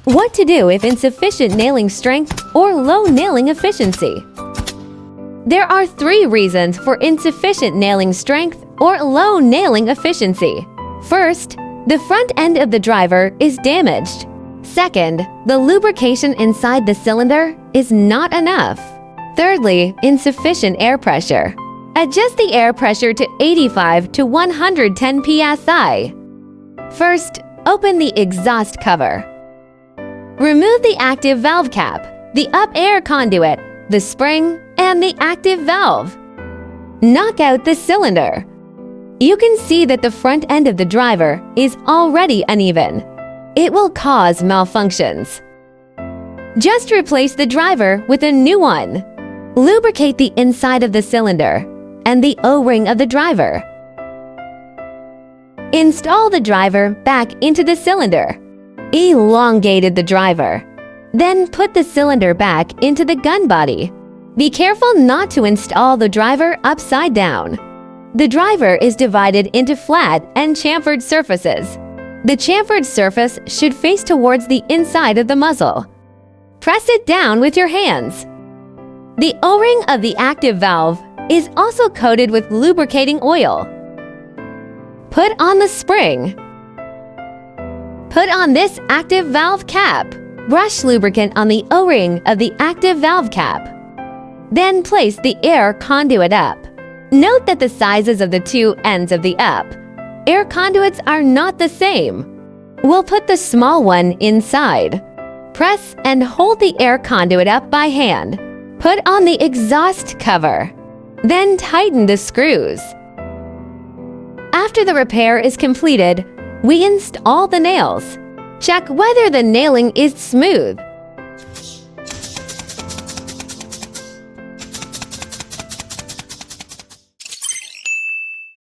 What to do if insufficient nailing strength or low nailing efficiency? There are 3 reasons for insufficient nailing strength or low nailing efficiency. First, the front end of the driver is damaged. Second, the lubrication inside the cylinder is not enough. Thirdly, insufficient air pressure. Adjust the air pressure to 85 to 110 psi. First, open the exhaust cover. Remove the active valve cap, the up air conduit, the spring, and the active valve. Knock out the cylinder. You can see that the front end of the driver is already uneven. It will cause malfunctions. Just replace the driver with a new one. Lubricate the inside of the cylinder and the O-ring of the driver. Install the driver back into the cylinder. Elongated the driver. Then put the cylinder back into the gun body. Be careful not to install the driver upside down. The driver is divided into flat and chamfered surfaces. The chamfered surface should face towards the inside of the muzzle. Press it down with your hands. The O-ring of the active valve is also coated with lubricating oil. Put on the spring. Put on this active valve cap. Brush lubricant on the O-ring of the active valve cap. Then place the air conduit up. Note that the sizes of the 2 ends of the up air conduits are not the same. We'll put the small one inside. Press and hold the air conduit up by hand. Put on the exhaust cover. Then tighten the screws. After the repair is completed, we install the nails. Check whether the nailing is smooth.